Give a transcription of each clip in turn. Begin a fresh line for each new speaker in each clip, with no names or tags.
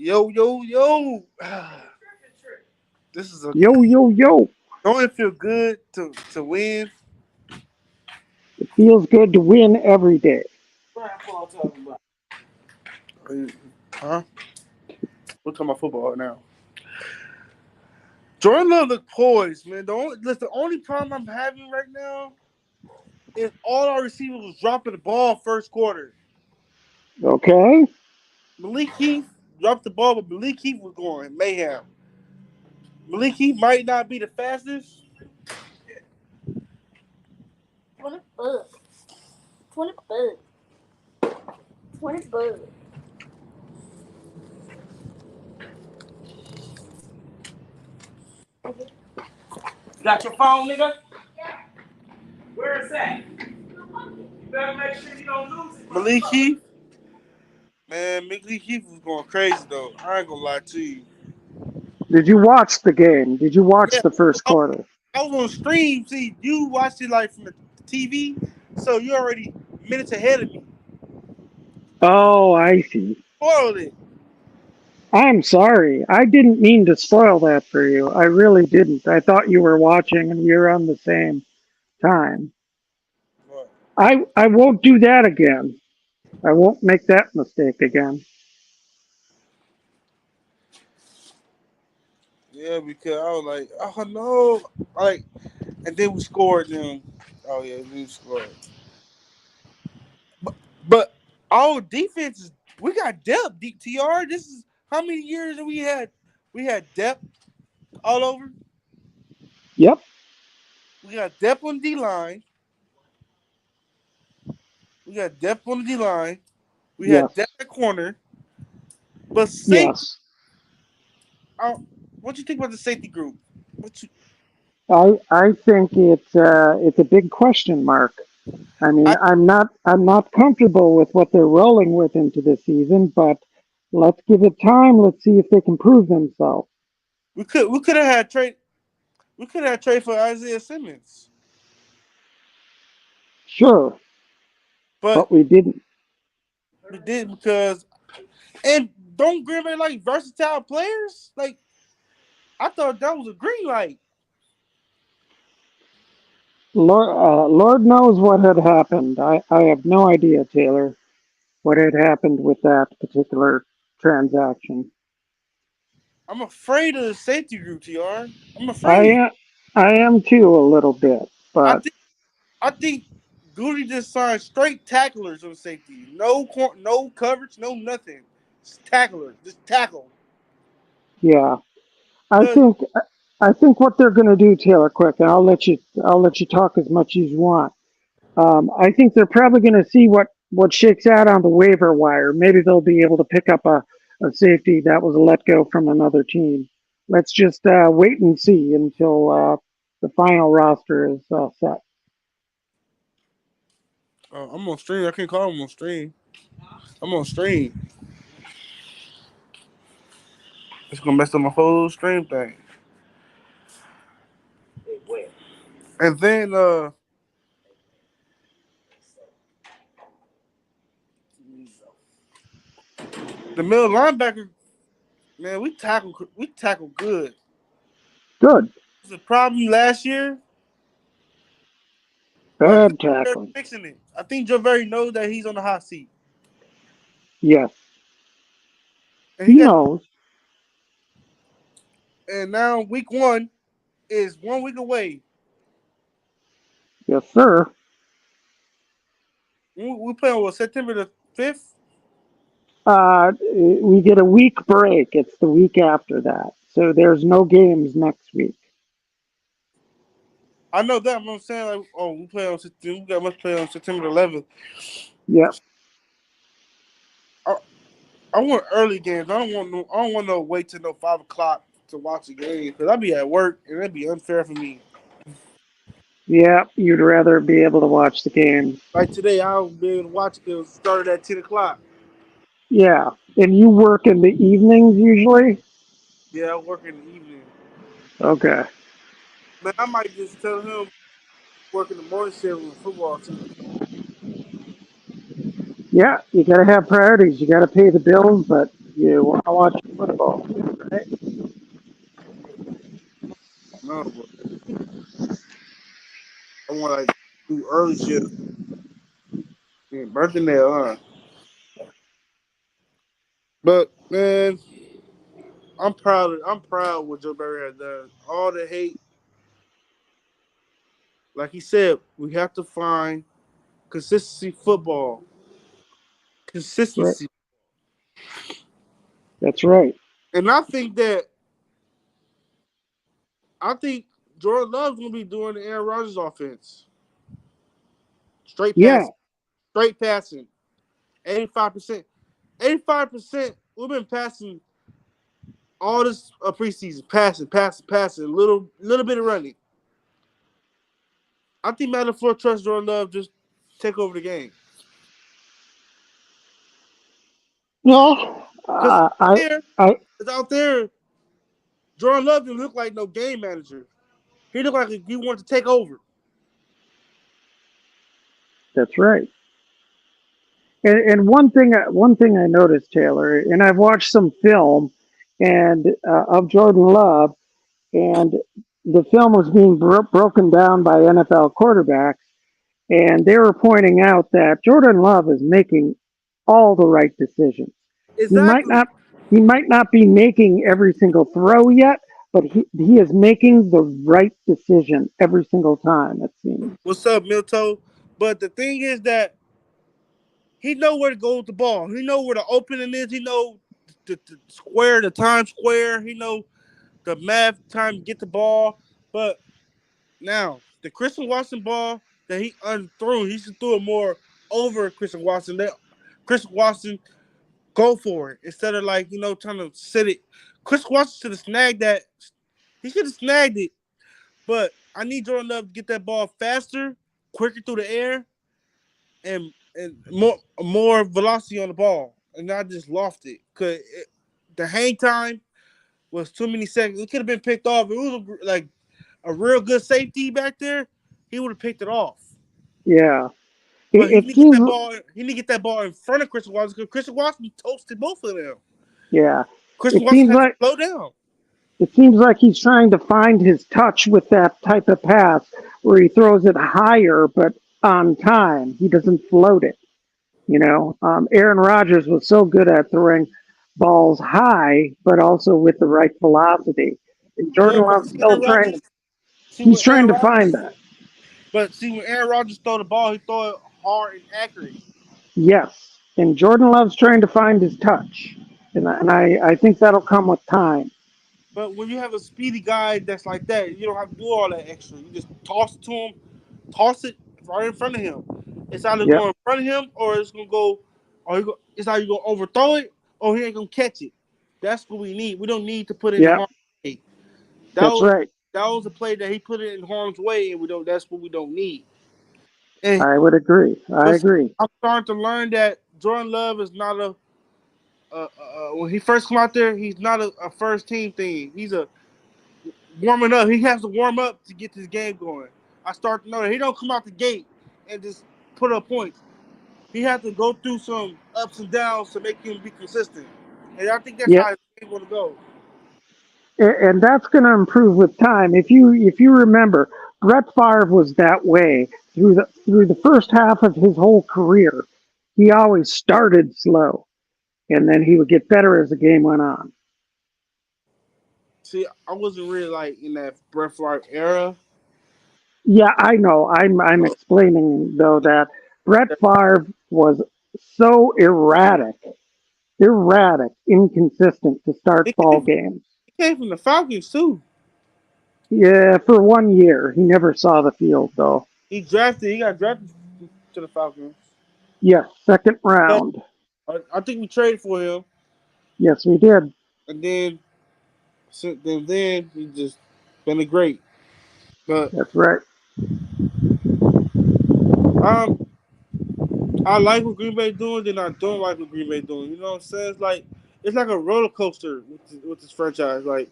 Yo, yo, yo. This is a.
Yo, yo, yo.
Don't it feel good to win?
It feels good to win every day.
Huh? We're talking about football now. Jordan Love look poised, man. The only problem I'm having right now is all our receivers was dropping the ball first quarter.
Okay?
Malik Heath dropped the ball, but Malik Heath was going mayhem. Malik Heath might not be the fastest. 20 bucks. 20 bucks. 20 bucks. You got your phone, nigga? Yeah. Where is that? You better make sure you don't lose it. Malik Heath? Man, Malik Heath was going crazy, though. I ain't gonna lie to you.
Did you watch the game? Did you watch
Yeah,
the first
I,
quarter?
I was on stream. See, you watched it like from the TV, so you already minutes ahead of me.
Oh, I see.
Spoiled it.
I'm sorry. I didn't mean to spoil that for you. I really didn't. I thought you were watching and we were on the same time.
What?
I won't do that again. I won't make that mistake again.
Yeah, because I was like, oh no, like, and then we scored. Then, oh yeah, we scored. But our defense is we got depth. TR. This is how many years that we had. We had depth all over.
Yep.
We got depth on the D line. We got depth on the D line. We had
Yes.
depth at corner. But safety,
Yes.
what you think about the safety group? What you?
I think it's a big question mark. I mean,
I
I'm not comfortable with what they're rolling with into the season, but let's give it time. Let's see if they can prove themselves.
we could have had trade. We could have had trade for Isaiah Simmons,
Sure,
but
but we didn't.
we did because and don't Green Bay like versatile players? Like I thought that was a green light.
Lord knows what had happened. I have no idea, Taylor, what had happened with that particular transaction.
I'm afraid of the safety group, TR. I'm
I
afraid.
am, I am too a little bit,
I
but
think I think Goody just signed straight tacklers on safety. No coverage, no nothing. Just tacklers, just tackle.
yeah, I
Cause
think I think what they're going to do, Taylor, quick, and I'll let you talk as much as you want. I think they're probably going to see what shakes out on the waiver wire. Maybe they'll be able to pick up a safety that was let go from another team. Let's just wait and see until the final roster is set.
I'm on stream. I can't call him on stream. I'm on stream. It's gonna mess up my whole stream thing. And then the middle linebacker, man, we tackled good.
Good.
The problem last year, but I think
Bad
they're
tackling.
fixing it. I think Joe Barry knows that he's on the hot seat,
Yes.
and he
He
got.
knows.
And now week one is 1 week away.
Yes, sir.
We play on what, September the 5th.
We get a week break. It's the week after that. So there's no games next week.
I know that. I'm saying like, oh, we play on September. We got must play on September 11th.
Yep.
I, I want early games. I don't want no wait till no 5 o'clock to watch a game because I be at work and it'd be unfair for me.
Yeah, you'd rather be able to watch the games.
Like today, I'll be able to watch it because it started at 10 o'clock.
Yeah. And you work in the evenings usually?
Yeah, I work in the evening.
Okay.
Man, I might just tell him work in the morning shift with football team.
Yeah, you got to have priorities. You got to pay the bills, but You want to watch football, right?
No, but I want like do early shift. Yeah, birthday nail, huh? But man, I'm proud of what Joe Barry has done. All the hate, like he said, we have to find consistency football.
Right.
Consistency.
That's right.
And I think Jordan Love's gonna be doing the Aaron Rodgers offense. Straight
Yeah,
passing. Straight passing. 85%. 85%. We've been passing all this preseason. Passing. Little bit of running. I think Matt LaFleur trusts Jordan Love just take over the game.
well,
Because
I,
here,
I,
it's out there, Jordan Love didn't look like no game manager. He looked like he wanted to take over.
that's right. And one thing I noticed, Taylor, and I've watched some film and of Jordan Love, and the film was being broken down by NFL quarterbacks, and they were pointing out that Jordan Love is making all the right decisions. He might
Exactly.
not he might not be making every single throw yet, but he is making the right decision every single time, it seems.
What's up, Milto? But the thing is that he know where to go with the ball. He know where the opening is. He know the square, the time square. He know the math time to get the ball. But now the Christian Watson ball that he unthrew, he should throw it more over Christian Watson. Let Christian Watson go for it instead of like trying to sit it. Christian Watson should have snagged that. He should have snagged it. But I need Jordan Love to get that ball faster, quicker through the air, and more velocity on the ball, and not just loft it. The hang time was too many seconds. It could have been picked off. If it was like a real good safety back there, he would have picked it off.
Yeah,
But he
it
need to get that
seems.
ball. He need to get that ball in front of Christian Watson because Christian Watson toasted both of them.
Yeah,
Christian
it
Watson
seems
had to
like
slow down.
it seems like he's trying to find his touch with that type of pass where he throws it higher, but on time. He doesn't float it. Aaron Rodgers was so good at throwing balls high, but also with the right velocity. And
Yeah,
Jordan
but
Love's still trying.
See
He's
when
trying
Aaron
to find
Rodgers,
that.
but see when Aaron Rodgers throw the ball, he throw it hard and accurate.
Yes, and Jordan Love's trying to find his touch, and I think that'll come with time.
But when you have a speedy guy that's like that, you don't have to do all that extra. You just toss it to him, toss it right in front of him. It's either
Yep.
going in front of him or it's gonna go, it's either you gonna overthrow it or he ain't gonna catch it. That's what we need. We don't need to put it in
Yep.
harm's way. That
That's
was
right.
that was a play that he put it in harm's way, and we don't. That's what we don't need. And
I would agree. I
but
agree.
I'm starting to learn that Jordan Love is not when he first come out there, he's not a first team thing. He's a warming up. He has to warm up to get this game going. I start to know that he don't come out the gate and just put up points. He has to go through some ups and downs to make him be consistent. And I think that's
Yeah,
how he's going to go.
and that's going to improve with time. If you remember, Brett Favre was that way through the first half of his whole career. He always started slow, and then he would get better as the game went on.
See, I wasn't really like in that Brett Favre era.
Yeah, I know. I'm
So
explaining though that Brett Favre was so erratic, inconsistent to start
he
ball
came,
games.
he came from the Falcons too.
Yeah, for 1 year, he never saw the field though.
He got drafted to the Falcons.
Yes, second
But
round.
I think we traded for him,
Yes, we did.
and then then he just been a great. But
That's right.
um, I like what Green Bay doing, then I don't like what Green Bay doing. You know what I'm saying? It's like a roller coaster with this franchise. Like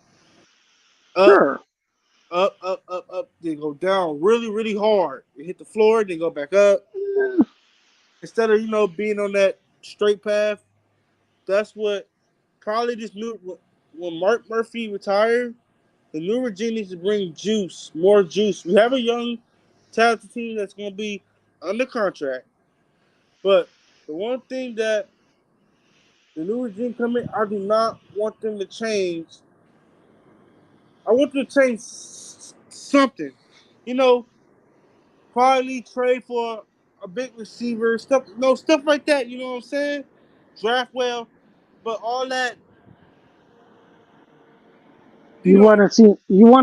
up,
Sure.
up. Then go down really, really hard. They hit the floor, then go back up. Instead of being on that straight path, that's what probably this new when Mark Murphy retired, the new regime needs to bring more juice. We have a young, talented team that's going to be under contract, but the one thing that the new regime coming, I do not want them to change. I want them to change something. You know, probably trade for a big receiver, stuff like that. You know what I'm saying? Draft well, but all that,
You want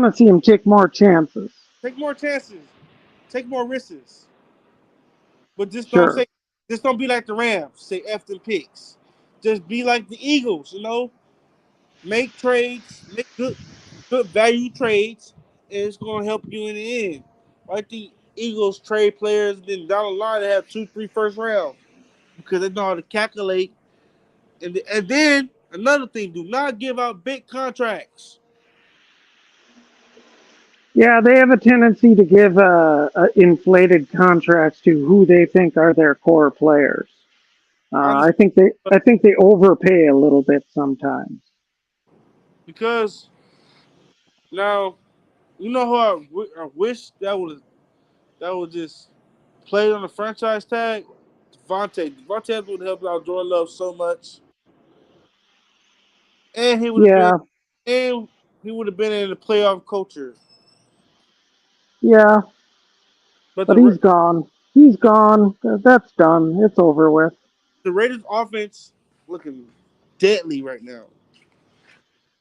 to see him take more chances.
take more chances, take more risks, but
Sure.
just don't be like the Rams. Say F them picks. Just be like the Eagles. You know, make trades, make good value trades, and it's gonna help you in the end. Like the Eagles trade players, then down the line they have 2, 3 first rounds because they know how to calculate. And then another thing, do not give out big contracts.
Yeah, they have a tendency to give inflated contracts to who they think are their core players.
Honestly,
I think they overpay a little bit sometimes.
because now you know who I wish that would just play on the franchise tag. Devontae would help out Jordan Love so much, and
Yeah,
he would have been in the playoff culture.
yeah,
But
but he's gone. He's gone. That's done. It's over with.
the Raiders offense looking deadly right now.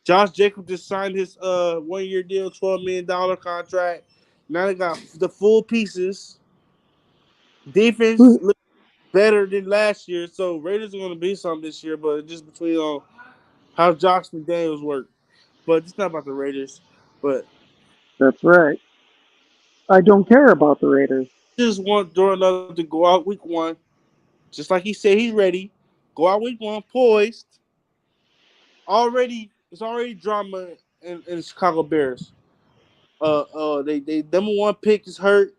Josh Jacobs just signed his 1 year deal, $12 million contract. Now they got the full pieces. Defense
Who,
look better than last year, so Raiders are going to be something this year. But just between how Josh McDaniels work. But it's not about the Raiders. But
that's right. I don't care about the Raiders.
just want Jordan Love to go out week one, just like he said he's ready. Go out week one, poised. It's already drama in the Chicago Bears. They number one pick is hurt.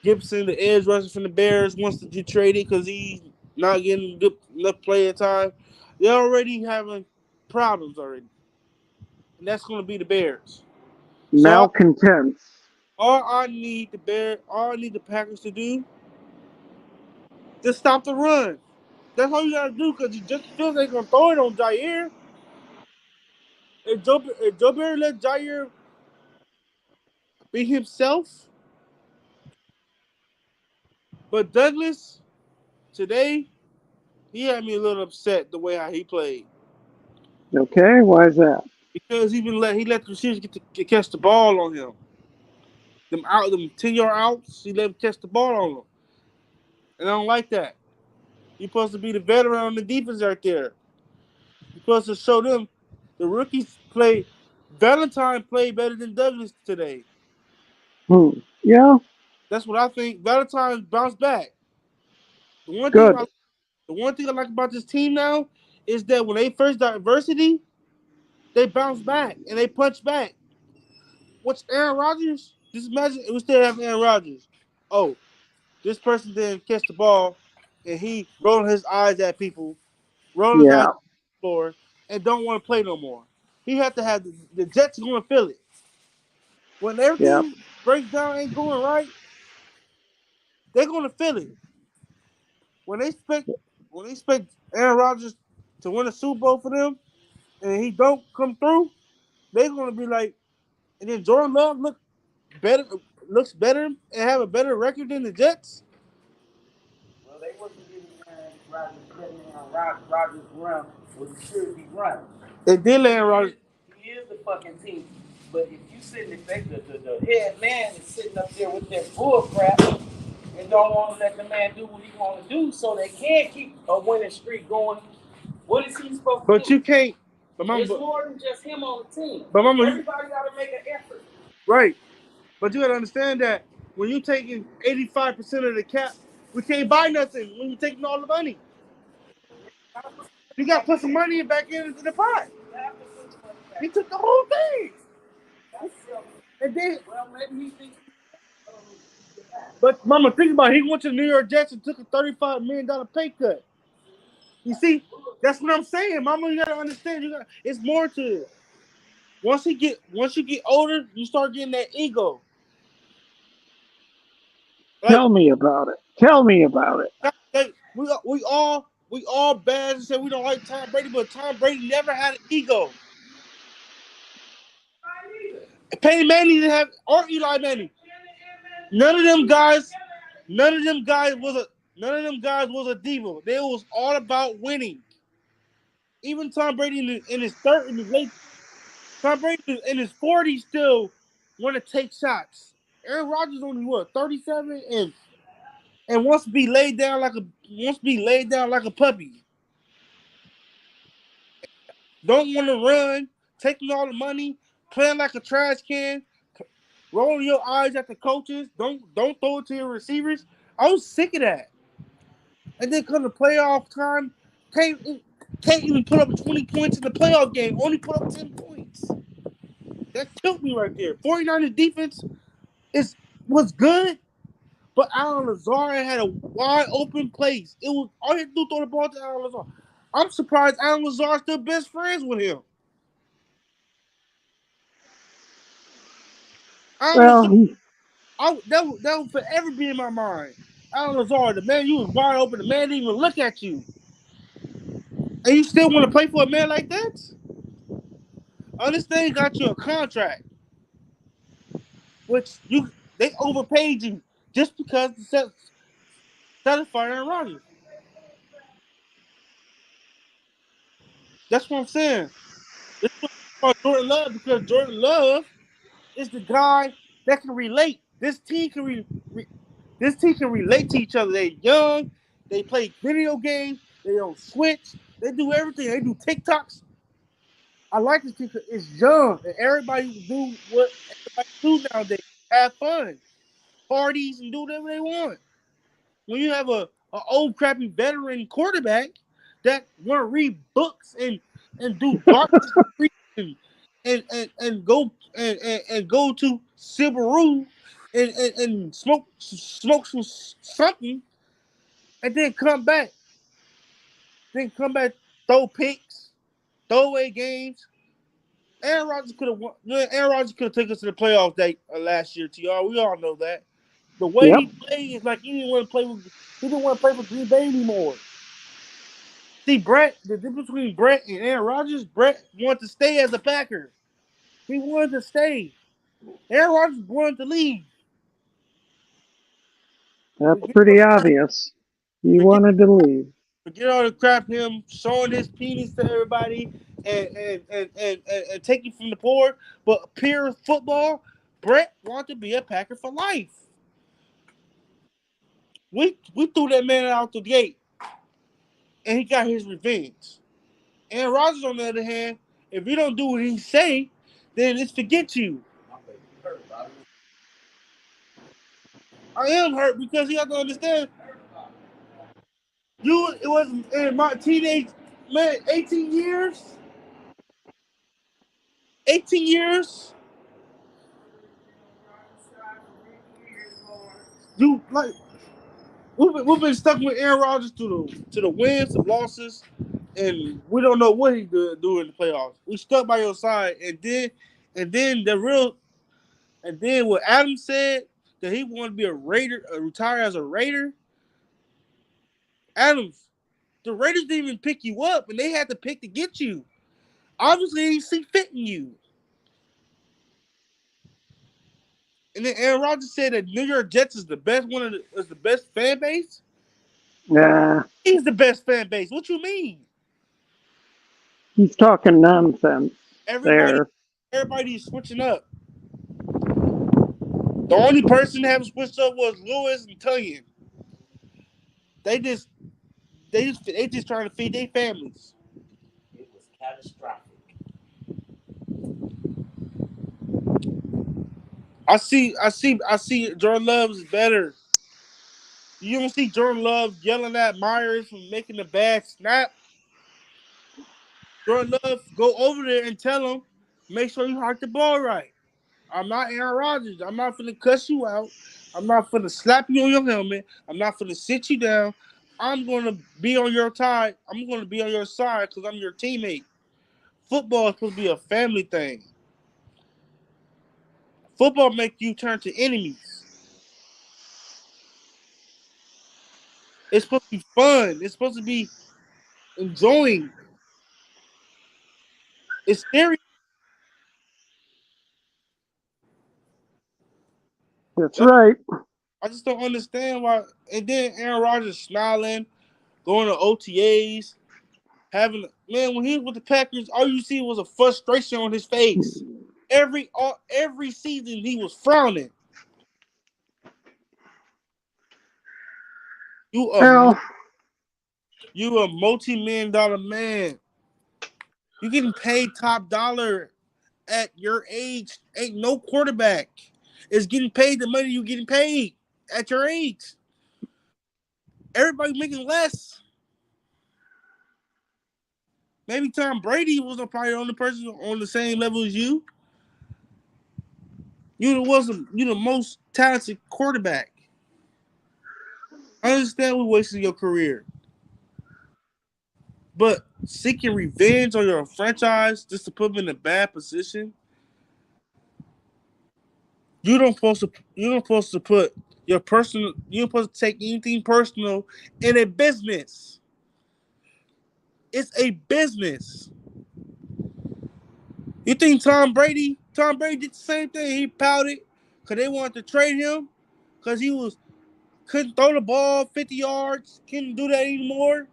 Gibson, the edge rusher from the Bears, wants to get traded because he's not getting good enough playing time. They're already having problems already, and that's going to be the Bears. So
Malcontents.
all I need the Packers to do, just stop the run. That's all you gotta do because you just feel they're gonna throw it on Jair. If Joe Barry let Jair be himself, but Douglas today he had me a little upset the way how he played
Okay, why is that?
because he let the receivers catch the ball on him. Them 10-yard outs, he let him catch the ball on them, and I don't like that. You're supposed to be the veteran on the defense right there. You're supposed to show them the rookies play. Valentine played better than Douglas today.
Yeah,
That's what I think. Valentine bounced back. The one thing
good.
I the one thing I like about this team now is that when they first got adversity, they bounce back and they punch back. What's Aaron Rodgers? Just imagine we still have Aaron Rodgers. Oh, this person didn't catch the ball and he rolling his eyes at people, rolling his eyes at
Yeah,
the floor, and don't want to play no more. He had to have the Jets are going to feel it. When
yeah,
everything breaks down ain't going right, they're going to feel it. When they expect when they expect Aaron Rodgers to win a Super Bowl for them and he don't come through, they're gonna be like, and then Jordan Love looks better and have a better record than the Jets.
Well, they wasn't giving Aaron Rodgers letting Aaron Rodgers run what he should be running.
They did let Aaron Rodgers.
He is the fucking team. But if you sitting the head man is sitting up there with that bull crap and don't want to let the man do what he want to do so they can keep a winning streak going, what is he supposed to
But
do?
you can't. But
It's
mama,
more than just him on the team.
but mama,
Everybody got to make an effort.
right. But you gotta understand that when you taking 85% of the cap, we can't buy nothing when you taking all the money. You gotta put some money back into the pot. He took the whole thing. And then,
Well, maybe he thinks.
but mama, think about it. He went to the New York Jets and took a $35 million pay cut. You see, that's what I'm saying, Mama. You gotta understand. It's more to it. Once you get older, you start getting that ego. Like,
Tell me about it. Tell me about it.
we all bad and say we don't like Tom Brady, but Tom Brady never had an ego. Peyton Manning didn't have, or Eli Manning. None of them guys, none of them guys was a none of them guys was a diva. They was all about winning. Even Tom Brady in his late, Tom Brady in his 40s still want to take shots. Aaron Rodgers only what 37 and wants to be laid down like a puppy. Don't want to run, taking all the money, playing like a trash can, rolling your eyes at the coaches. Don't throw it to your receivers. I was sick of that. And then come the playoff time, can't can't even put up 20 points in the playoff game. Only put up 10 points. That killed me right there. 49ers defense is was good, but Alan Lazard had a wide open place. It was all he had to do throw the ball to Alan Lazard. I'm surprised Alan Lazard's still best friends with him. Alan
Well,
Lazard, that will forever be in my mind. Alan Lazard, the man, you was wide open. The man didn't even look at you. And you still want to play for a man like that? Understand, got you a contract, which they overpaid you just because to satisfy Aaron Rodgers. That's what I'm saying. This is about Jordan Love because Jordan Love is the guy that can relate. This team can relate to each other. They're young. They play video games. They don't switch. They do everything. They do TikToks. I like this team because it's young and everybody do what everybody do nowadays. Have fun, parties, and do whatever they want. When you have a old crappy veteran quarterback that want to read books and do dark and go to Subaru and smoke something and then come back, throw picks, throw away games. Aaron Rodgers could have won. Aaron Rodgers could have taken us to the playoffs last year. TR, we all know that. The way
yep.
he played is like he didn't want to play for Green Bay anymore. See, the difference between Brett and Aaron Rodgers, Brett wanted to stay as a Packer. He wanted to stay. Aaron Rodgers wanted to leave.
That's
Forget,
pretty obvious. He
forget,
wanted to leave.
forget all the crap him showing his penis to everybody and taking from the poor. But pure football, Brett wanted to be a Packer for life. We threw that man out the gate, and he got his revenge. Aaron Rodgers, on the other hand, if you don't do what he say, then it's forget you. I am hurt because you have to understand. It was in my teenage man, 18 years. 18 years. You like we've been stuck with Aaron Rodgers to the wins, the losses, and we don't know what he's do in the playoffs. We stuck by your side, and then what Adam said that he wanted to be a Raider, retire as a Raider. Adams, the Raiders didn't even pick you up, and they had to pick to get you. Obviously, they didn't see fit in you. And then Aaron Rodgers said that New York Jets is the best fan base.
Nah,
He's the best fan base. What you mean?
he's talking nonsense
Everybody,
there.
everybody's switching up. The only person that haven't switched up was Lewis and Tunyon. They just, they just trying to feed their families. It was catastrophic. I see. Jordan Love is better. You don't see Jordan Love yelling at Myers for making a bad snap. Jordan Love, go over there and tell him, make sure you hike the ball right. I'm not Aaron Rodgers. I'm not finna cuss you out. I'm not finna slap you on your helmet. I'm not finna sit you down. I'm going to be on your side. I'm going to be on your side because I'm your teammate. Football is supposed to be a family thing. Football make you turn to enemies. It's supposed to be fun. It's supposed to be enjoying. It's serious.
That's right.
I just don't understand why. And then Aaron Rodgers smiling, going to OTAs, having man when he was with the Packers, all you see was a frustration on his face. Every season he was frowning. You a multi-million-dollar man. You getting paid top dollar at your age. Ain't no quarterback is getting paid the money you getting paid at your age. Everybody making less. Maybe Tom Brady was probably the only person on the same level as you. You the most talented quarterback. I understand we're wasting your career. But seeking revenge on your franchise just to put them in a bad position, you don't supposed to put your personal. You don't supposed to take anything personal in a business. It's a business. You think Tom Brady did the same thing? He pouted because they wanted to trade him because he couldn't throw the ball 50 yards, couldn't do that anymore,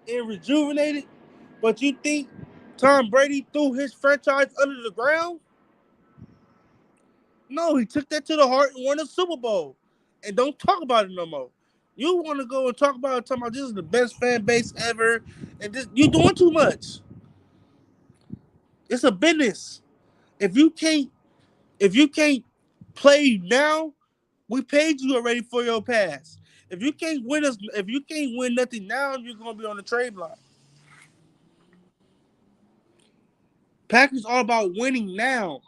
and rejuvenated. But you think Tom Brady threw his franchise under the ground? No, he took that to the heart and won a Super Bowl. And don't talk about it no more. You want to go and talk about this is the best fan base ever, and you're doing too much. It's a business. If you can't play now, we paid you already for your pass. If you can't win nothing now, you're gonna be on the trade block. Packers all about winning now.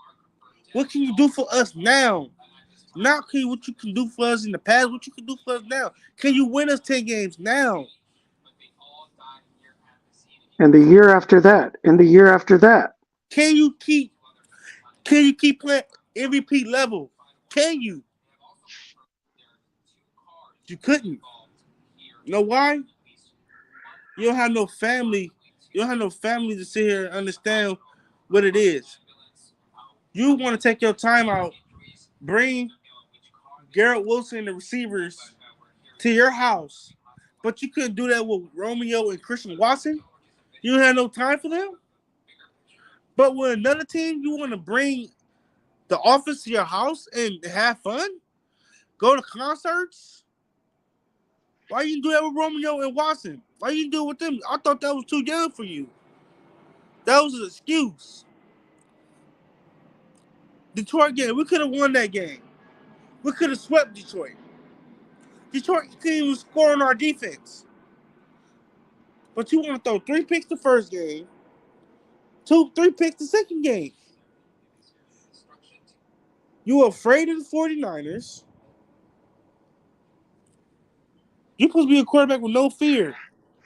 What can you do for us now? Not what you can do for us in the past, what you can do for us now. Can you win us 10 games now?
And the year after that, and the year after that.
Can you keep playing MVP level? Can you? You couldn't. You know why? You don't have no family. You don't have no family to sit here and understand what it is. You want to take your time out, bring Garrett Wilson and the receivers to your house, but you couldn't do that with Romeo and Christian Watson. You don't have no time for them. But with another team, you want to bring the office to your house and have fun? Go to concerts? Why you do that with Romeo and Watson? Why you do it with them? I thought that was too young for you. That was an excuse. Detroit game, we could have won that game. We could have swept Detroit. Detroit team was scoring our defense. But you want to throw 3 picks the first game, 3 picks the second game. You afraid of the 49ers. You're supposed to be a quarterback with no fear.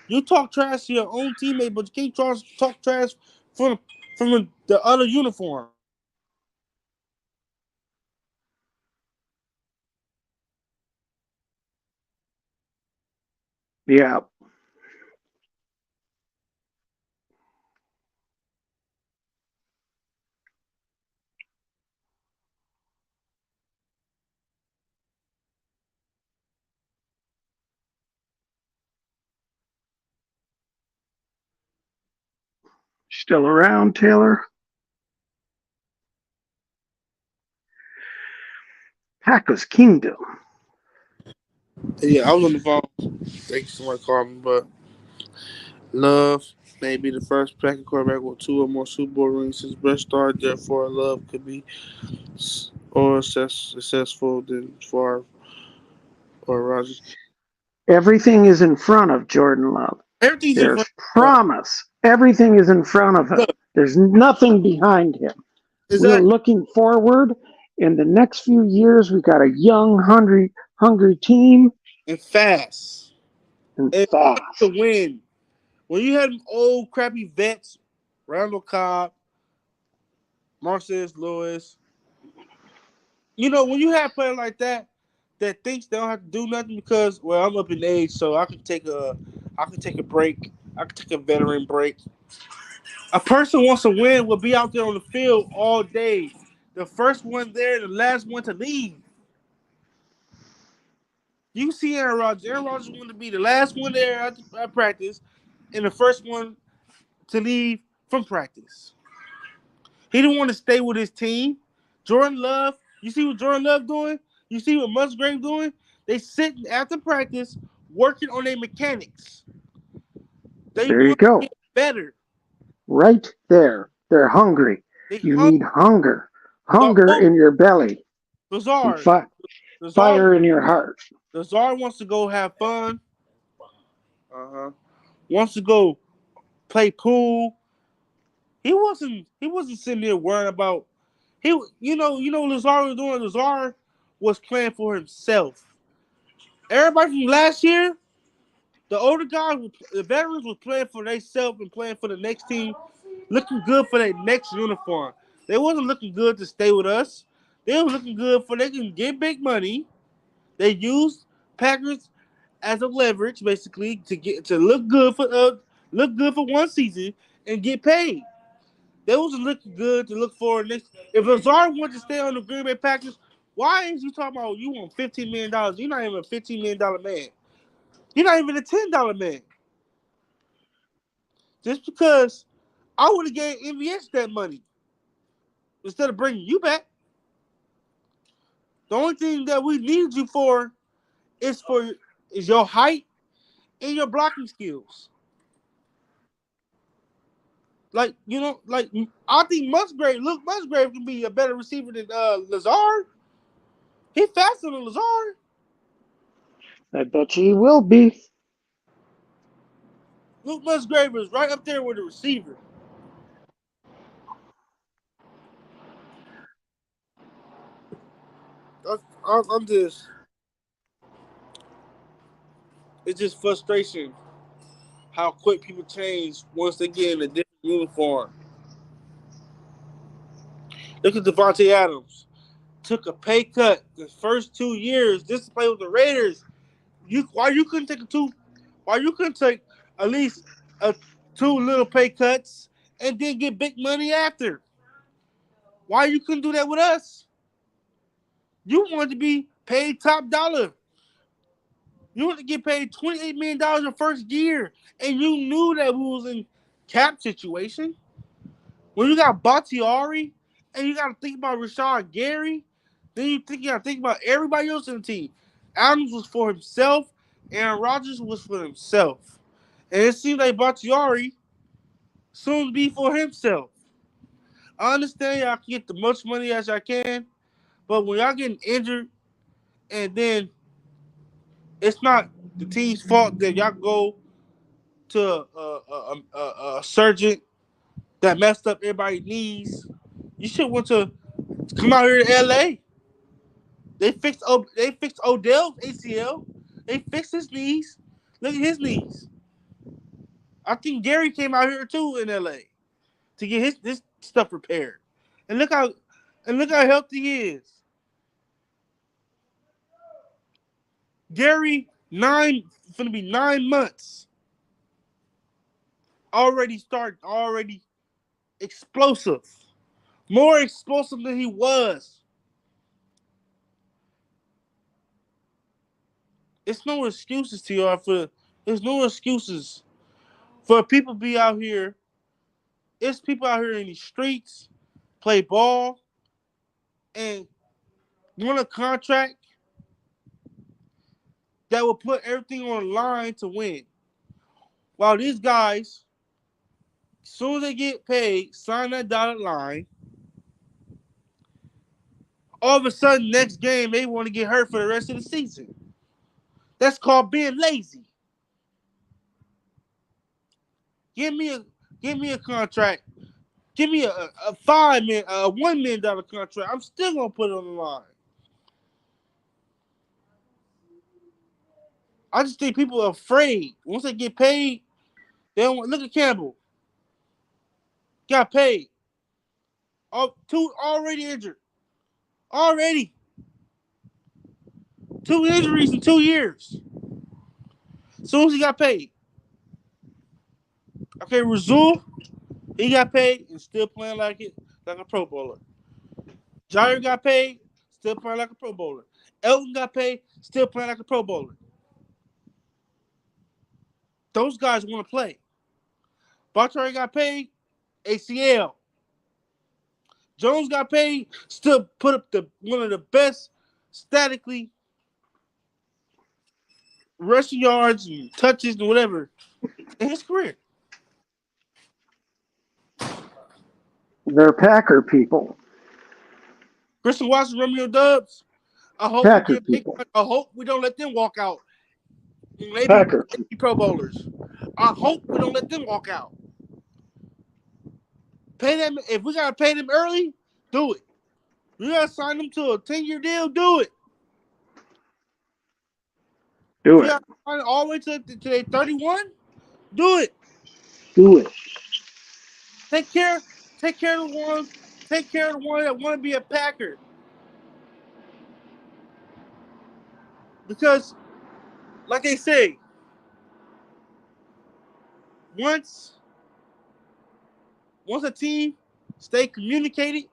You talk trash to your own teammate, but you can't talk trash from the other uniform.
Yeah. Still around, Taylor? Packers Kingdom.
Yeah, I was on the phone. Thank you, someone called me, but Love may be the first Packer quarterback with 2 or more Super Bowl rings since Brett started. Therefore, Love could be more successful than Favre or Rodgers.
Everything is in front of Jordan Love.
Everything's
There's promise. Everything is in front of him. Look, there's nothing behind him. We're looking forward. In the next few years, we've got a young, hungry team.
And fast.
and
And
fast.
to win. When you had them old crappy vets, Randall Cobb, Marcellus Lewis, when you have players like that thinks they don't have to do nothing because, well, I'm up in age, so I can take a break. I can take a veteran break. A person wants to win will be out there on the field all day. The first one there, the last one to leave. You see Aaron Rodgers. Aaron Rodgers wanted to be the last one there at practice and the first one to leave from practice. He didn't want to stay with his team. Jordan Love, you see what Jordan Love doing? You see what Musgrave doing? They sitting after practice working on their mechanics. They
There you
want to
go.
get better.
Right there. They're hungry.
They
You need hunger.
the
Hunger in your belly and
Lazard.
fire in your heart.
Lazard wants to go have fun. Wants to go play pool. He wasn't sitting there worrying about Lazard was doing. Lazard was playing for himself. Everybody from last year, the older guys, the veterans was playing for themselves and playing for the next team, looking good for their next uniform. They wasn't looking good to stay with us. They were looking good for they can get big money. They used Packers as a leverage, basically, to look good for one season and get paid. They wasn't looking good to look for next. If Lazard wanted to stay on the Green Bay Packers, why is you talking about you want $15 million? You're not even a $15 million man. You're not even a $10 man. Just because I would have gave MVS that money instead of bringing you back. The only thing that we need you for is your height and your blocking skills. Like I think Musgrave can be a better receiver than Lazard. He's faster than Lazard.
I bet you he will be.
Luke Musgrave is right up there with the receiver. I'm just, it's just frustration how quick people change once they get in a different uniform. Look at Devontae Adams. Took a pay cut the first 2 years just to play with the Raiders. Why you couldn't take at least two little pay cuts and then get big money after? Why you couldn't do that with us? You wanted to be paid top dollar. You wanted to get paid $28 million the first year, and you knew that we was in cap situation. When you got Bakhtiari and you got to think about Rashad Gary, then you got to think about everybody else in the team. Adams was for himself. Aaron Rodgers was for himself. And it seems like Bakhtiari soon to be for himself. I understand y'all can get the much money as I can, but when y'all getting injured and then it's not the team's fault that y'all go to a surgeon that messed up everybody's knees, you should want to come out here to LA. They fixed Odell's ACL. They fixed his knees. Look at his knees. I think Gary came out here too in LA to get this stuff repaired. And look how healthy he is. Gary gonna be 9 months. Already explosive. More explosive than he was. It's no excuses to y'all there's no excuses for people to be out here. It's people out here in the streets, play ball, and want a contract that will put everything on the line to win. While these guys, as soon as they get paid, sign that dotted line, all of a sudden next game they want to get hurt for the rest of the season. That's called being lazy. Give me a contract. Give me a $1 million contract. I'm still gonna put it on the line. I just think people are afraid. Once they get paid, they don't look at Campbell. Got paid. Two already injured. Already. 2 injuries in 2 years. As soon as he got paid. Okay, Razul, he got paid and still playing like a Pro Bowler. Jair got paid, still playing like a Pro Bowler. Elton got paid, still playing like a Pro Bowler. Those guys want to play. Bartari got paid, ACL. Jones got paid, still put up one of the best statically rushing yards and touches and whatever in his career.
They're Packer people.
Christian Watson, Romeo Dubs. I hope
Packer people.
I hope we don't let them walk out. Maybe
Packer.
Pro Bowlers. I hope we don't let them walk out. Pay them if we gotta pay them early. Do it. We gotta sign them to a 10-year deal. Do it.
Do
We
it.
gotta sign all the way to their 31. Do it.
Do it.
Take care of the ones. Take care of the one that want to be a Packer. Because, like they say, once a team stay communicated,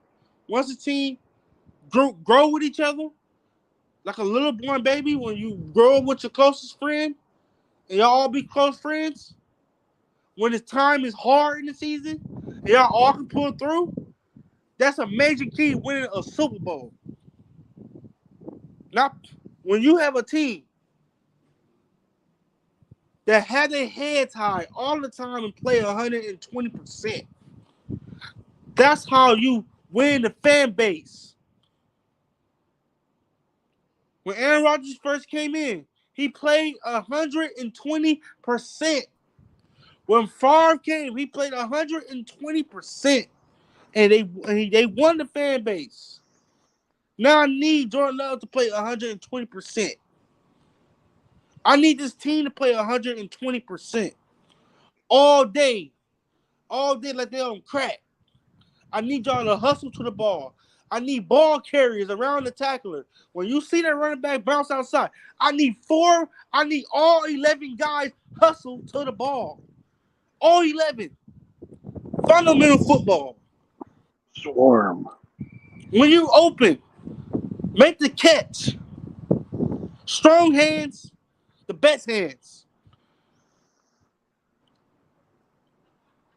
once a team grow with each other, like a little born baby, when you grow up with your closest friend, and y'all all be close friends, when the time is hard in the season, and y'all all can pull through, that's a major key winning a Super Bowl. Now, when you have a team that had their heads high all the time and play 120%, that's how you win the fan base. When Aaron Rodgers first came in, he played 120%. When Favre came, he played 120%. And they won the fan base. Now I need Jordan Love to play 120%. I need this team to play 120%. All day like they're on crack. I need y'all to hustle to the ball. I need ball carriers around the tackler. When you see that running back bounce outside, I need all 11 guys hustle to the ball. All 11. Fundamental football.
Swarm.
When you open, make the catch. Strong hands, the best hands.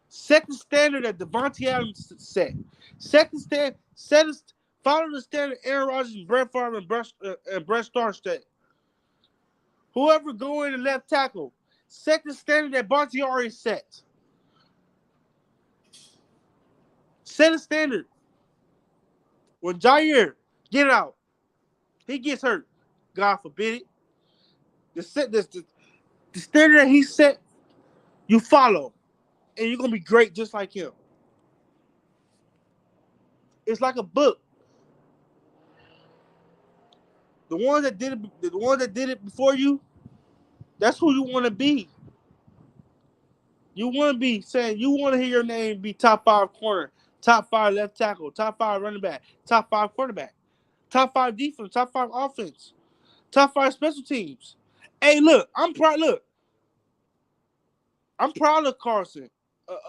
Set the standard that Devontae Adams set. Follow the standard Aaron Rodgers and Brett Favre and Brett Starr. Whoever go in the left tackle, set the standard that Bakhtiari set. Set a standard. When Jair get out, he gets hurt. God forbid it. The standard that he set, you follow, and you're gonna be great just like him. It's like a book. The ones that did it before you, that's who you want to be. You want to be saying you want to hear your name be top 5 corner, top 5 left tackle, top 5 running back, top 5 quarterback, top 5 defense, top 5 offense, top 5 special teams. Hey, look, I'm proud of Carson.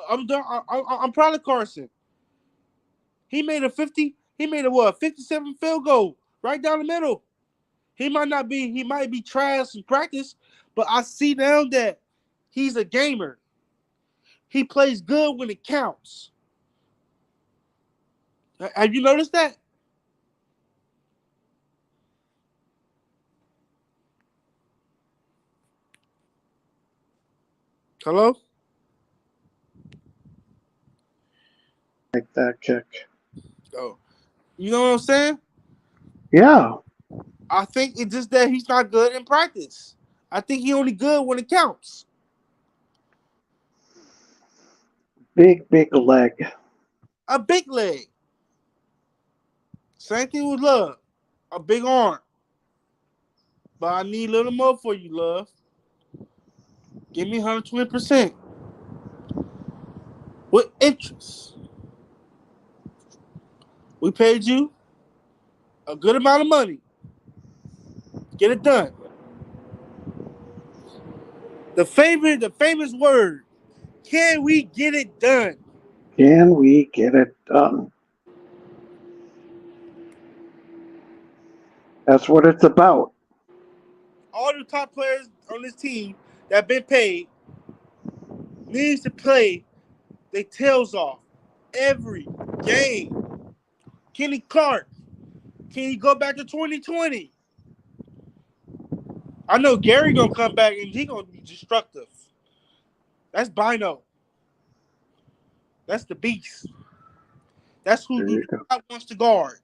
I'm proud of Carson. He made a 57 field goal right down the middle. He might be trash in practice, but I see now that he's a gamer. He plays good when it counts. Have you noticed that? Hello?
Like that kick.
Oh. You know what I'm saying?
Yeah.
I think it's just that he's not good in practice. I think he's only good when it counts.
Big leg.
A big leg. Same thing with Love. A big arm. But I need a little more for you, Love. Give me 120% with interest. We paid you a good amount of money. Get it done. The famous word. Can we get it done?
Can we get it done? That's what it's about.
All the top players on this team that have been paid needs to play their tails off every game. Kenny Clark, can he go back to 2020? I know Gary gonna come back and he gonna be destructive. That's Bino. That's the beast. That's who wants to guard.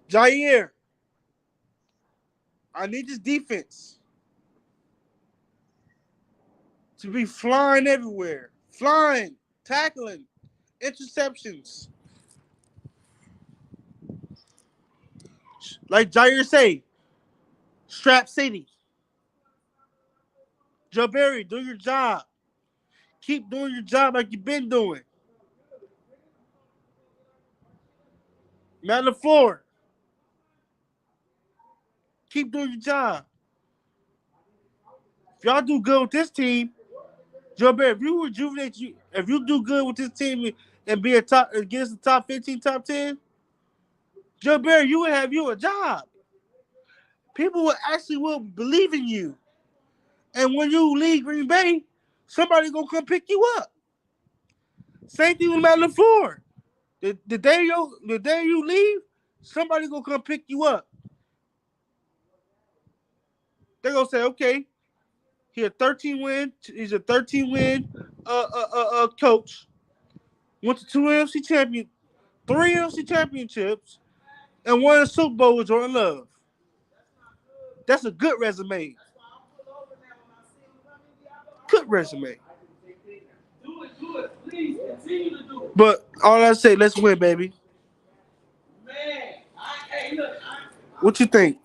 Jair, I need this defense to be flying everywhere. Flying, tackling, interceptions. Like Jair say, Strap City. Joe Barry, do your job. Keep doing your job like you've been doing. Matt LaFleur, keep doing your job. If y'all do good with this team, Joe Barry, if you rejuvenate you, if you do good with this team and be against the top 15, top 10, Joe Barry, you would have you a job. People will believe in you. And when you leave Green Bay, somebody gonna come pick you up. Same thing with Matt LaFleur. The day you leave, somebody gonna come pick you up. They're gonna say, okay, he's a 13 win coach. Went to 3 NFC championships, and won a Super Bowl with Jordan Love. That's a good resume. Good resume. Do it. Please continue to do it. But all I say, let's win, baby. Man, what you think?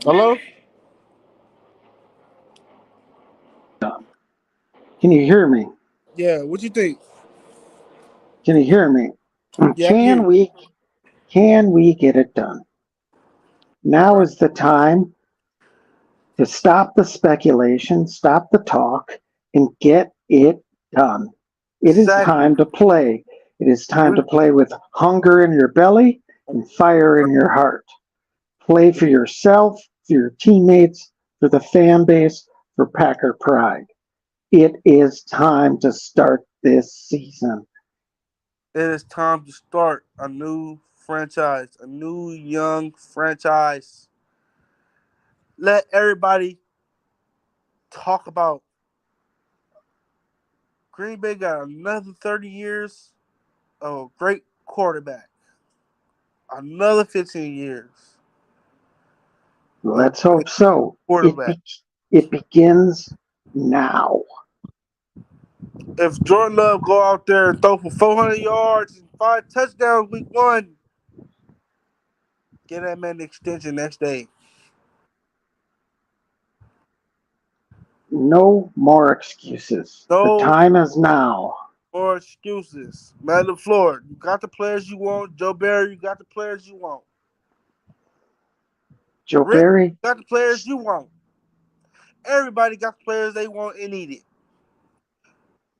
Hello?
Can you hear me?
Yeah, what you think?
Can you hear me?
Yeah, can
we get it done? Now is the time to stop the speculation, stop the talk, and get it done. It is time to play. It is time to play with hunger in your belly and fire in your heart. Play for yourself, for your teammates, for the fan base, for Packer pride. It is time to start this season.
It is time to start a new franchise, a new young franchise. Let everybody talk about Green Bay got another 30 years of a great quarterback. Another 15 years.
Let's hope so. It begins now.
If Jordan Love go out there and throw for 400 yards and 5 touchdowns week 1, get that man an extension next day.
No more excuses. The time is now.
More excuses. Matt LaFleur, you got the players you want. Joe Barry, you got the players you want.
Joe Barry,
got the players you want. Everybody got the players they want and needed.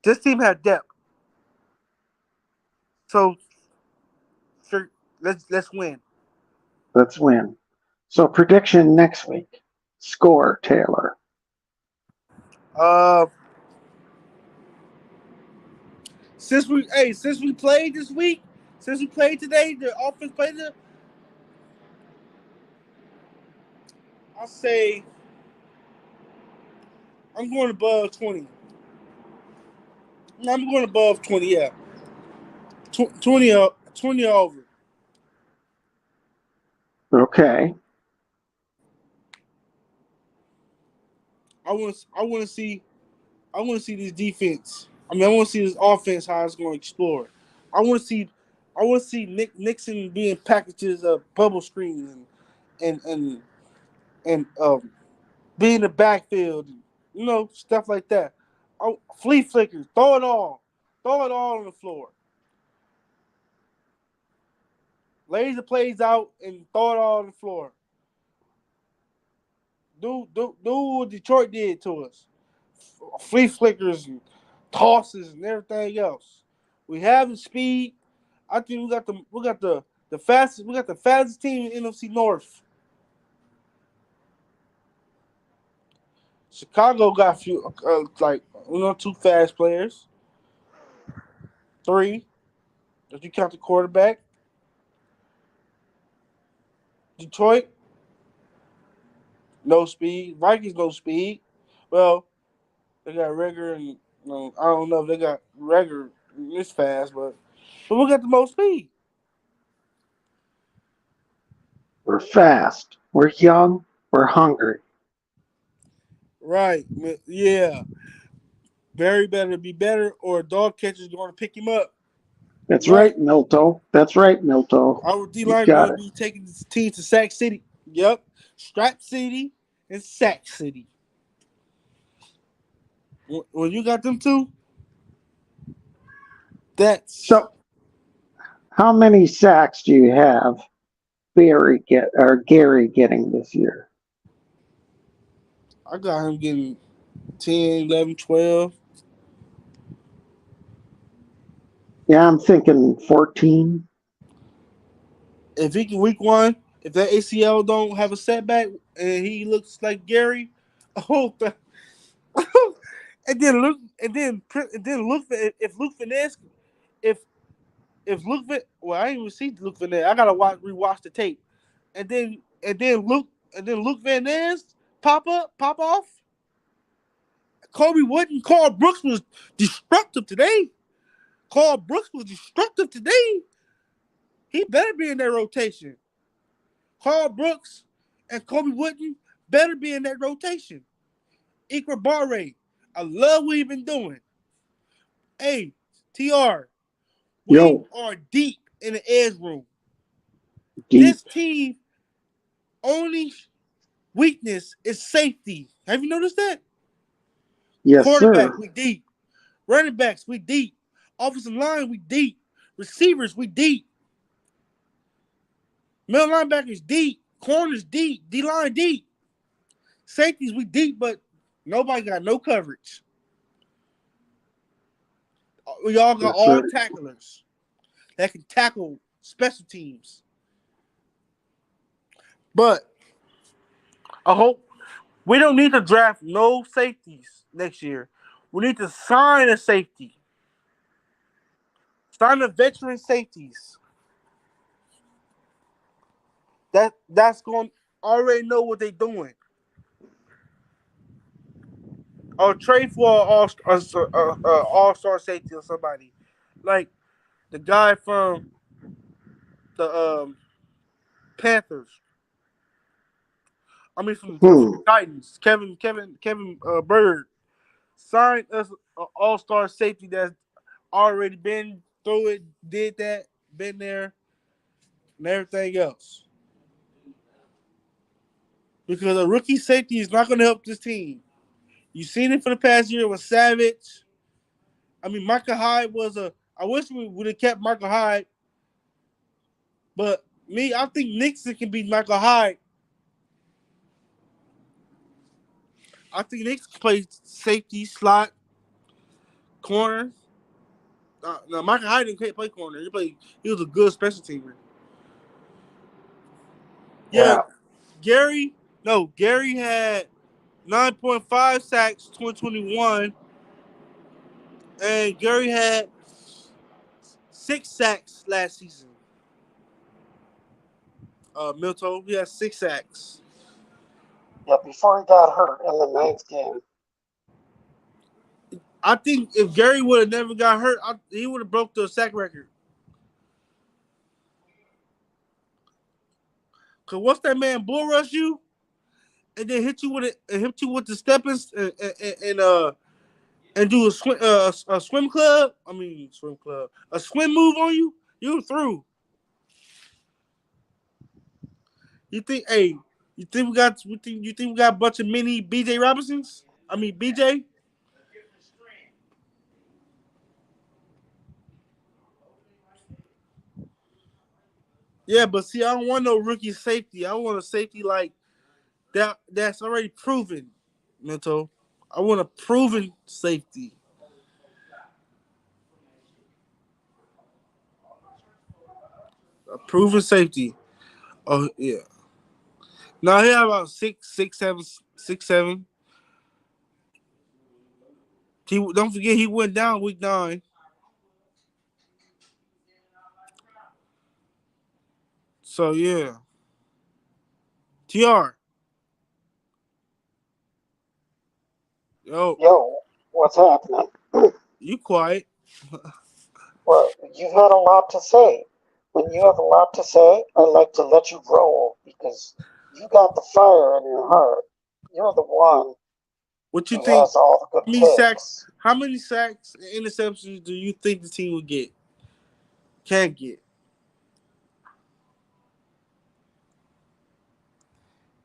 This team had depth. So let's win.
Let's win. So prediction next week. Score, Taylor.
Since we played this week, since we played today, the offense played it. I'll say I'm going above 20. I'm going above 20, yeah. 20 over.
Okay.
I want to see this defense. I want to see this offense how it's going to explore. I want to I want to see Nixon being packages of bubble screens and be in the backfield, stuff like that. Oh, flea flickers, throw it all on the floor. Lay the plays out and throw it all on the floor. Do what Detroit did to us. Flea flickers and tosses and everything else. We have the speed. I think we got the fastest team in NFC North. Chicago got a few two fast players. 3, if you count the quarterback. Detroit, no speed. Vikings, no speed. Well, they got Reagor and I don't know if they got Reagor this fast, but we got the most speed.
We're fast. We're young. We're hungry.
Right. Yeah. Barry better be better, or a dog catcher's going to pick him up.
That's right, Milto. That's right, Milto.
Our D-line going to be taking the team to Sac City. Yep. Strap City and Sac City. When you got them two, that's...
So, how many sacks do you have Gary getting this year?
I got him getting 10, 11, 12.
Yeah, I'm thinking 14.
If he can week 1, if that ACL don't have a setback and he looks like Gary, and then look if Luke Finesse, if Luke, well, I didn't even see Luke Finesse. I gotta rewatch the tape, and then Luke Van Ness pop off. Kobe Wooden, Carl Brooks was destructive today. He better be in that rotation. Carl Brooks and Kobe Wooden better be in that rotation. Ikra Barre, I love what he's been doing. Hey, TR, we are deep in the edge room.
Deep.
This team only weakness is safety. Have you noticed that?
Yes,
Quarterback,
sir.
we deep. Running backs, we deep. Offensive line, we deep. Receivers, we deep. Middle linebackers, deep. Corners, deep. D-line, deep. Safeties, we deep, but nobody got no coverage. We all got all tacklers that can tackle special teams. But I hope we don't need to draft no safeties next year. We need to sign a safety. Sign the veteran safeties. That's going to already know what they're doing. Or trade for an all-star safety or somebody. Like the guy from the Panthers. I mean, from the Titans. Kevin Bird. Signed us an all-star safety that's already been through it, did that, been there, and everything else. Because a rookie safety is not going to help this team. You've seen it for the past year with Savage. I mean, Michael Hyde I wish we would have kept Michael Hyde. But I think Nixon can beat Michael Hyde. I think Nixon can play safety, slot, corner. No, Michael Hyde didn't play corner. He was a good special teamer. Yeah. Gary had 9.5 sacks 2021. And Gary had 6 sacks last season. Milton, he had 6 sacks.
Yeah, before he got hurt in the 9th game.
I think if Gary would have never got hurt, he would have broke the sack record. Cause once that man bull rush you, and then hit you with the steppers and do a swim club. A swim move on you. You through. You think? Hey, you think we got? You think we got a bunch of mini BJ Robinsons? I mean BJ. Yeah, but see, I don't want no rookie safety. I want a safety like that. That's already proven. Mental. I want a proven safety. A proven safety. Oh yeah. Now he had about 6'7". Don't forget he went down week 9. So yeah. Tr. Yo,
Yo, what's happening?
you quiet.
Well, you've had a lot to say. When you have a lot to say, I like to let you roll because you got the fire in your heart. You're the one
What you
who
think?
has all the good
How many sacks?
takes.
How many sacks and interceptions do you think the team will get? Can get.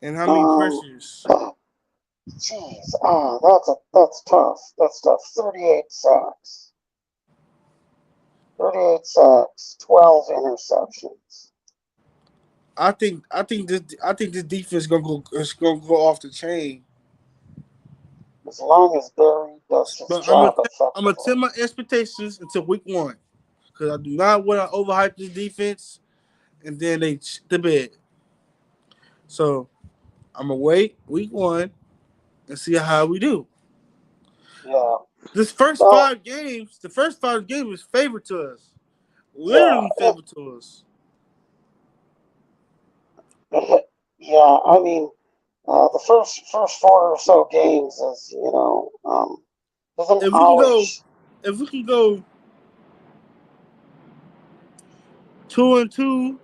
And how many
Um,
pressures?
Jeez, that's tough. That's tough. 38 sacks. 38 sacks, 12 interceptions.
I think this defense gonna go off the chain.
As long as Barry does his
But I'm gonna
job
I'm gonna tell
effectively.
my expectations until week 1 because I do not want to overhype this defense and then they the bed. So I'm gonna wait week 1 and see how we do.
Yeah.
This first
Well,
5 games, the first 5 games is favored to us.
yeah.
Literally favored to us.
Yeah, I mean, the first four or so games is doesn't
If we can go,
always.
if we can go 2-2,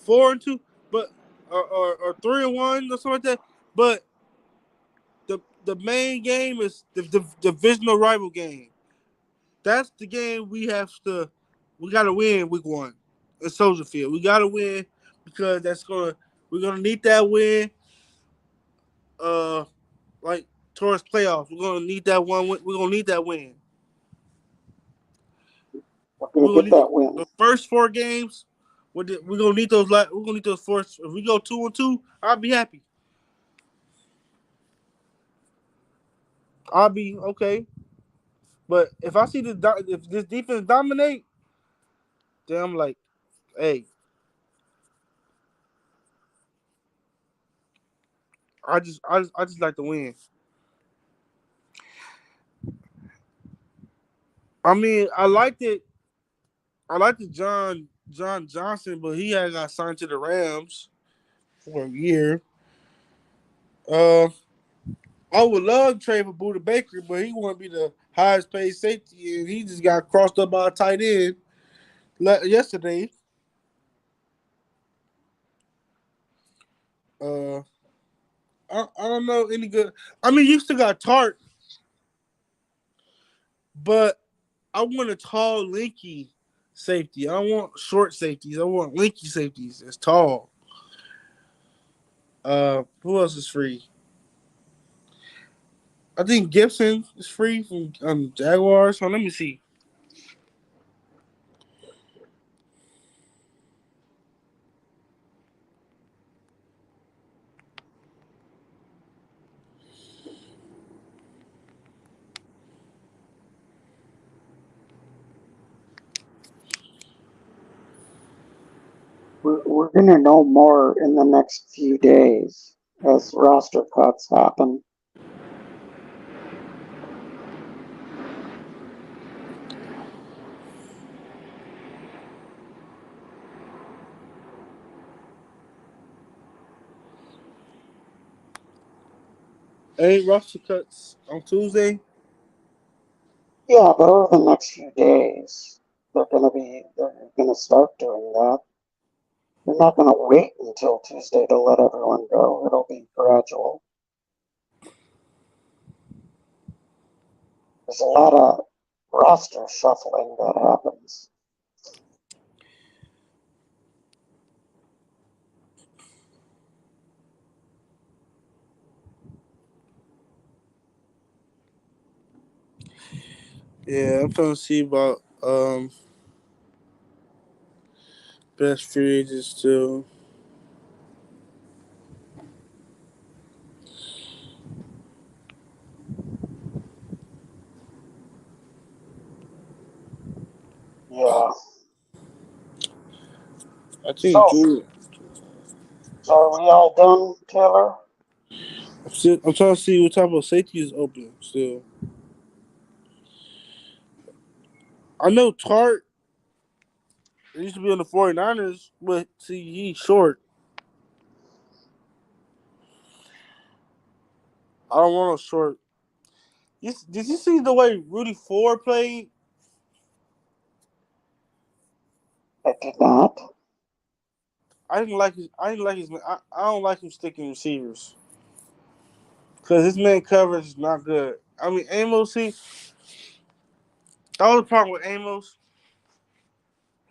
4-2, but or 3-1 or something like that. But the main game is the divisional rival game. That's the game we gotta win week 1 in Soldier Field. We gotta win because we're gonna need that win. Uh, like towards playoffs, we're gonna need that one. We're gonna need that win.
We're gonna
We're gonna
get
need
that win.
the first 4 games. We're gonna need those. We're gonna need those first. If we go 2-2, I'll be happy. I'll be okay. But if I see if this defense dominate, then I'm like, hey, I just like to win. I mean, I liked it John Johnson, but he had got signed to the Rams for a year. Uh, I would love to trade for Buda Baker, but he want to be the highest paid safety, and he just got crossed up by a tight end yesterday. Uh, I don't know any good. I mean, you still got Tart, but I want a tall, linky safety. I don't want short safeties. I want linky safeties. It's tall. Who else is free? I think Gibson is free from Jaguars. So let me see.
We're gonna know more in the next few days as roster cuts happen.
Ain't roster cuts on Tuesday.
Yeah, but over the next few days, they're gonna start doing that. They're not gonna wait until Tuesday to let everyone go. It'll be gradual. There's a lot of roster shuffling that happens.
Yeah, I'm trying to see about best free agents too.
Yeah.
I think
So,
Drew.
so are we all done, Taylor?
I'm trying to see what type of safety is open still. I know Tart used to be on the 49ers, but see, he's short. I don't want a short. Did you see the way Rudy Ford played?
I did not.
I didn't like his. I didn't like his. I don't like him sticking receivers because his man coverage is not good. I mean, Amos. That was the problem with Amos.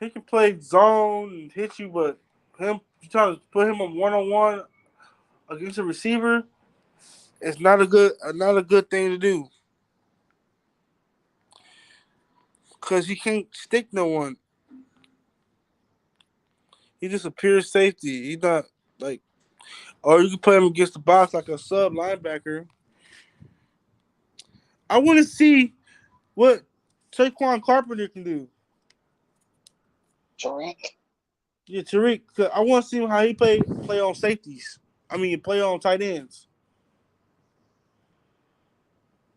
He can play zone and hit you, but you trying to put him on one against a receiver, it's not a good thing to do because he can't stick no one. He just a pure safety. He's not like, or you can play him against the box like a sub linebacker. I want to see what Saquon Carpenter can do.
Tariq?
Yeah, Tariq. I want to see how he play on safeties. I mean, play on tight ends.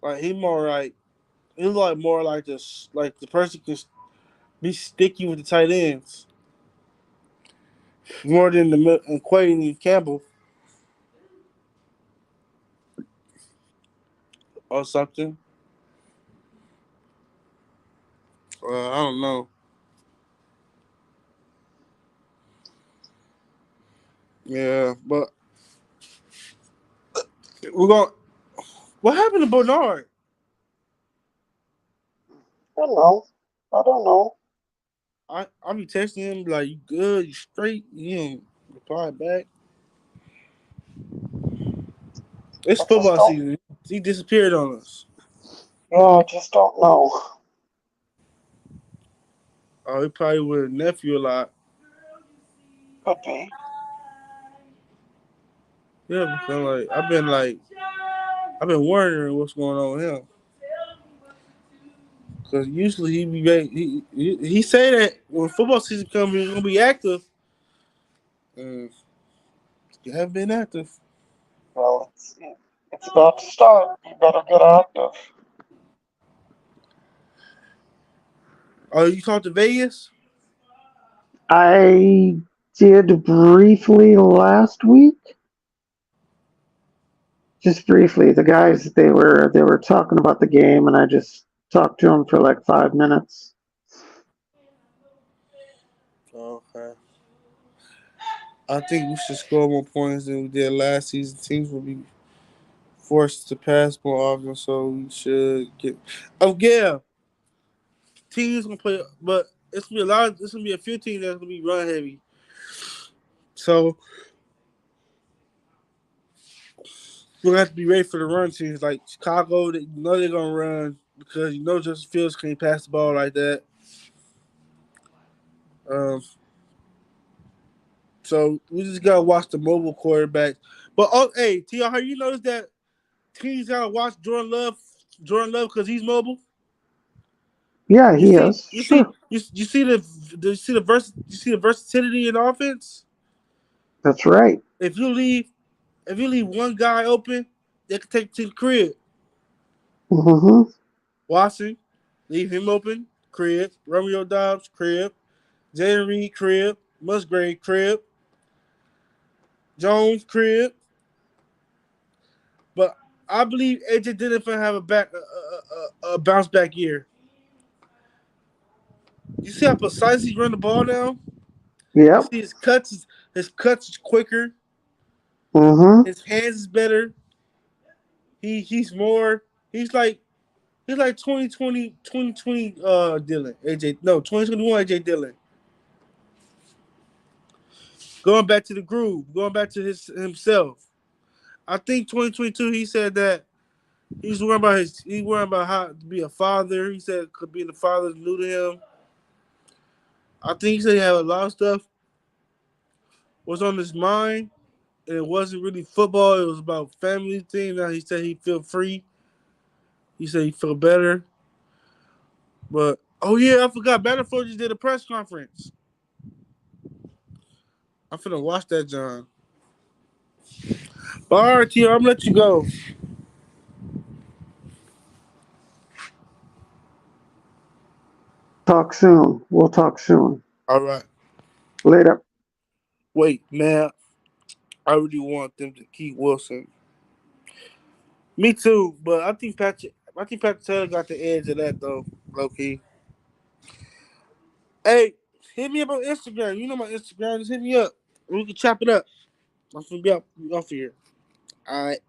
Like he's like more like this, like the person can be sticky with the tight ends more than and Quay and Campbell or something. I don't know. Yeah, but we're going. What happened to Bernard?
I don't know. I don't know.
I be texting him like, "You good? You straight?" He don't reply back. It's
I just
football
don't.
season. He disappeared on us.
Yeah, I just don't know.
Oh, he probably with nephew a lot.
Could be.
Yeah, because I've been wondering what's going on with him. Because usually he be he say that when football season comes, he's gonna be active. And he haven't been active.
Well, it's about to start. You better get active.
Oh, you talked to Vegas?
I did briefly last week. Just briefly, the guys they were talking about the game, and I just talked to them for like 5 minutes.
Okay. I think we should score more points than we did last season. Teams will be forced to pass more often, so we should get. Oh yeah, teams gonna play, but it's gonna be a lot. It's gonna be a few teams that's gonna be run heavy. So we're gonna have to be ready for the run teams like Chicago. That you know they're gonna run because you know Justin Fields can't pass the ball like that. Um, so we just gotta watch the mobile quarterbacks. But hey, T.R., how you notice that teams gotta watch Jordan Love because he's mobile?
Yeah,
You
he
see,
is.
you see,
Sure.
you see the versatility in offense.
That's right.
If you leave one guy open, they can take to the crib.
Hmm.
Watson, leave him open, crib. Romeo Dobbs, crib. Jaden Reed, crib. Musgrave, crib. Jones, crib. But I believe AJ Dillon finna have a bounce back year. You see how precise he run the ball now? You
Yep.
see his cuts is quicker.
Hmm.
His hands is better. He's more. He's like He's like 2020 Dillon. 2021 AJ Dillon. Going back to the groove, going back to himself. I think 2022 he said that he's worried about how to be a father. He said being a father is new to him. I think he said he had a lot of stuff was on his mind, and it wasn't really football. It was about family thing. Now he said he feel free. He said he feel better. But oh yeah, I forgot. Battlefield just did a press conference. I'm finna watch that, John. But all right, Tio, I'm gonna let you go.
Talk soon. We'll talk soon.
All right.
Later.
Wait, man. I really want them to keep Wilson. Me too, but I think Patrick Taylor got the edge of that though, low key. Hey, hit me up on Instagram. You know my Instagram. Just hit me up. We can chop it up. I'm finna be off here. All right.